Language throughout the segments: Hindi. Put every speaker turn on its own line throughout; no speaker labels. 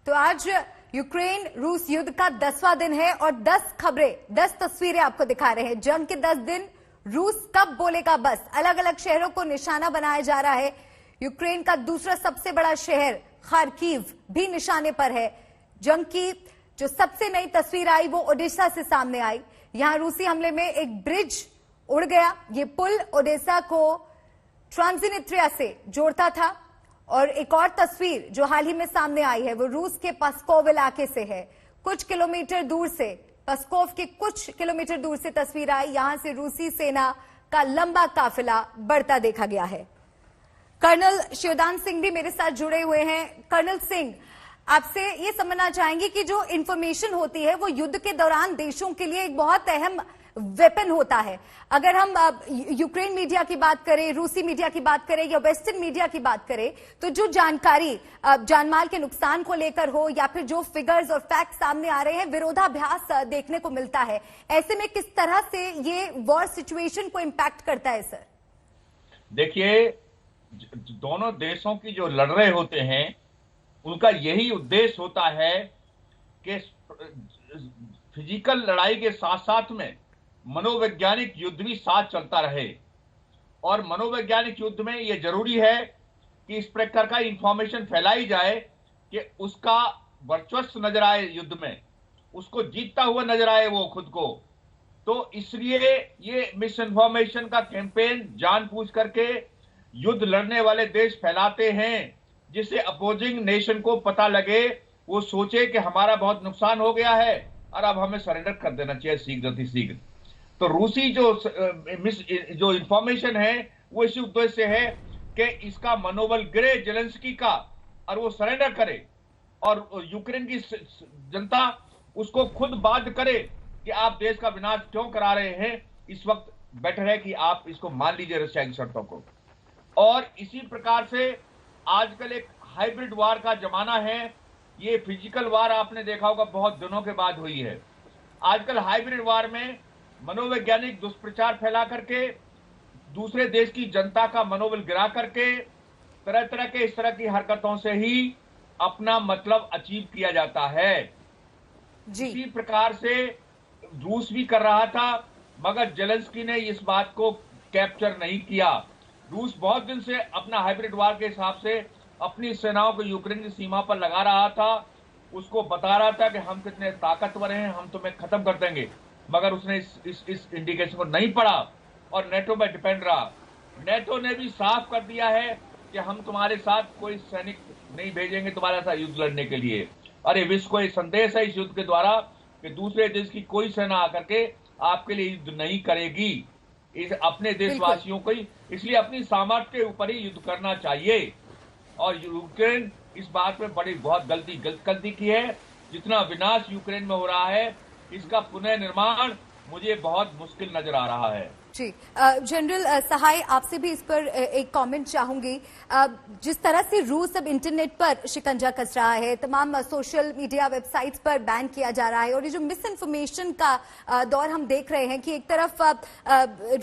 तो आज यूक्रेन रूस युद्ध का 10वां दिन है और 10 खबरें, 10 तस्वीरें आपको दिखा रहे हैं। जंग के 10 दिन, रूस कब बोलेगा बस। अलग अलग शहरों को निशाना बनाया जा रहा है। यूक्रेन का दूसरा सबसे बड़ा शहर खार्किव भी निशाने पर है। जंग की जो सबसे नई तस्वीर आई वो ओडेसा से सामने आई। यहां रूसी हमले में एक ब्रिज उड़ गया। ये पुल ओडेसा को ट्रांसनिस्ट्रिया से जोड़ता था। और एक और तस्वीर जो हाल ही में सामने आई है वो रूस के पस्कोव इलाके से है। कुछ किलोमीटर दूर से, पस्कोव के कुछ किलोमीटर दूर से तस्वीर आई। यहां से रूसी सेना का लंबा काफिला बढ़ता देखा गया है। कर्नल शिवदान सिंह भी मेरे साथ जुड़े हुए हैं। कर्नल सिंह, आपसे ये समझना चाहेंगे कि जो इंफॉर्मेशन होती है वो युद्ध के दौरान देशों के लिए एक बहुत अहम वेपन होता है। अगर हम यूक्रेन मीडिया की बात करें, रूसी मीडिया की बात करें या वेस्टर्न मीडिया की बात करें, तो जो जानकारी जानमाल के नुकसान को लेकर हो या फिर जो फिगर्स और फैक्ट सामने आ रहे हैं, विरोधाभास देखने को मिलता है। ऐसे में किस तरह से ये वॉर सिचुएशन को इंपैक्ट करता है सर?
देखिए, दोनों देशों की जो लड़ रहे होते हैं उनका यही उद्देश्य होता है कि फिजिकल लड़ाई के साथ साथ में मनोवैज्ञानिक युद्ध भी साथ चलता रहे। और मनोवैज्ञानिक युद्ध में यह जरूरी है कि इस प्रकार का इंफॉर्मेशन फैलाई जाए कि उसका वर्चस्व नजर आए, युद्ध में उसको जीतता हुआ नजर आए वो खुद को। तो इसलिए ये मिस इन्फॉर्मेशन का कैंपेन जानबूझ करके युद्ध लड़ने वाले देश फैलाते हैं, जिससे अपोजिंग नेशन को पता लगे, वो सोचे कि हमारा बहुत नुकसान हो गया है और अब हमें सरेंडर कर देना चाहिए शीघ्र शीघ्र। तो रूसी जो इंफॉर्मेशन है वो इसी उद्देश्य से है कि इसका मनोबल गिरे जेलेंस्की का और वो सरेंडर करे और यूक्रेन की जनता उसको खुद बाध्य करे कि आप देश का विनाश क्यों करा रहे हैं। इस वक्त बेटर है कि आप इसको मान लीजिए रशिया की शर्तों को। और इसी प्रकार से आजकल एक हाइब्रिड वार का जमाना है। ये फिजिकल वार आपने देखा होगा बहुत दिनों के बाद हुई है। आजकल हाइब्रिड वार में मनोवैज्ञानिक दुष्प्रचार फैला करके दूसरे देश की जनता का मनोबल गिरा करके तरह तरह के इस तरह की हरकतों से ही अपना मतलब अचीव किया जाता है। इसी प्रकार से रूस भी कर रहा था, मगर जेलेंस्की ने इस बात को कैप्चर नहीं किया। रूस बहुत दिन से अपना हाइब्रिड वार के हिसाब से अपनी सेनाओं को यूक्रेन की सीमा पर लगा रहा था, उसको बता रहा था कि हम कितने ताकतवर हैं, हम तुम्हें खत्म कर देंगे। मगर उसने इस इंडिकेशन को नहीं पढ़ा और नेटो में डिपेंड रहा। नेटो ने भी साफ कर दिया है कि हम तुम्हारे साथ कोई सैनिक नहीं भेजेंगे तुम्हारे साथ युद्ध लड़ने के लिए। अरे विश्व को एक संदेश है इस युद्ध के द्वारा कि दूसरे देश की कोई सेना आकर के आपके लिए युद्ध नहीं करेगी। इस अपने देशवासियों को ही इसलिए अपनी सामर्थ्य के ऊपर ही युद्ध करना चाहिए। और यूक्रेन इस बात में बहुत गलती की है। जितना विनाश यूक्रेन में हो रहा है, इसका पुनर्निर्माण मुझे बहुत मुश्किल नजर आ रहा है।
जी, जनरल सहाय, आपसे भी इस पर एक कमेंट चाहूंगी। जिस तरह से रूस अब इंटरनेट पर शिकंजा कस रहा है, तमाम सोशल मीडिया वेबसाइट्स पर बैन किया जा रहा है और ये जो मिस इन्फॉर्मेशन का दौर हम देख रहे हैं कि एक तरफ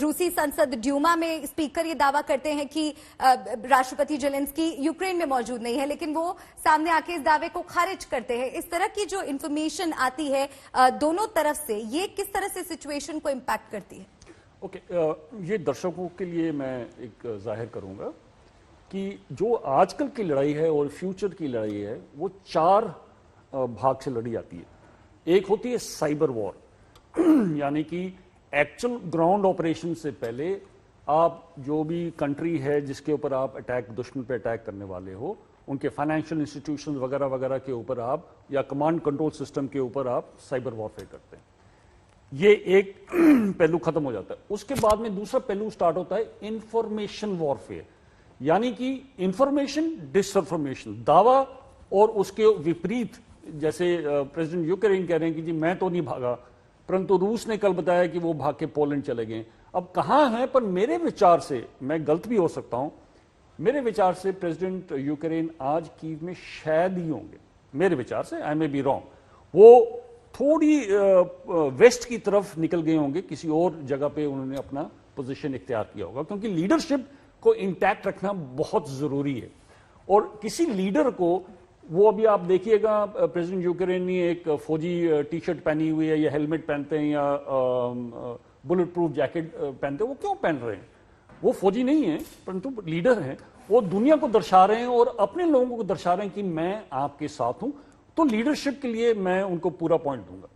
रूसी संसद ड्यूमा में स्पीकर ये दावा करते हैं कि राष्ट्रपति जेलेंस्की यूक्रेन में मौजूद नहीं है, लेकिन वो सामने आके इस दावे को खारिज करते हैं। इस तरह की जो इन्फॉर्मेशन आती है दोनों तरफ से, ये किस तरह से सिचुएशन को इम्पैक्ट करती है?
ओके, ये दर्शकों के लिए मैं एक जाहिर करूंगा कि जो आजकल की लड़ाई है और फ्यूचर की लड़ाई है वो 4 भाग से लड़ी जाती है। एक होती है साइबर वॉर, यानी कि एक्चुअल ग्राउंड ऑपरेशन से पहले आप जो भी कंट्री है जिसके ऊपर आप दुश्मन पे अटैक करने वाले हो, उनके फाइनेंशियल इंस्टीट्यूशन वगैरह वगैरह के ऊपर आप या कमांड कंट्रोल सिस्टम के ऊपर आप साइबर वॉरफेयर करते हैं। ये एक पहलू खत्म हो जाता है। उसके बाद में दूसरा पहलू स्टार्ट होता है इंफॉर्मेशन वॉरफेयर, यानी कि इंफॉर्मेशन डिसइंफॉर्मेशन, दावा और उसके विपरीत। जैसे प्रेसिडेंट यूक्रेन कह रहे हैं कि जी मैं तो नहीं भागा, परंतु रूस ने कल बताया कि वो भाग के पोलैंड चले गए। अब कहां है, पर मेरे विचार से, मैं गलत भी हो सकता हूं, मेरे विचार से प्रेसिडेंट यूक्रेन आज कीव में शायद ही होंगे। मेरे विचार से, आई मे बी रॉन्ग, वो थोड़ी वेस्ट की तरफ निकल गए होंगे, किसी और जगह पे उन्होंने अपना पोजीशन इख्तियार किया होगा, क्योंकि लीडरशिप को इंटैक्ट रखना बहुत जरूरी है। और किसी लीडर को वो अभी आप देखिएगा प्रेसिडेंट यूक्रेन ने एक फौजी टी शर्ट पहनी हुई है या हेलमेट पहनते हैं या बुलेट प्रूफ जैकेट पहनते हैं, वो क्यों पहन रहे हैं? वो फौजी नहीं है परंतु लीडर हैं, वो दुनिया को दर्शा रहे हैं और अपने लोगों को दर्शा रहे हैं कि मैं आपके साथ हूं। तो लीडरशिप के लिए मैं उनको पूरा पॉइंट दूंगा।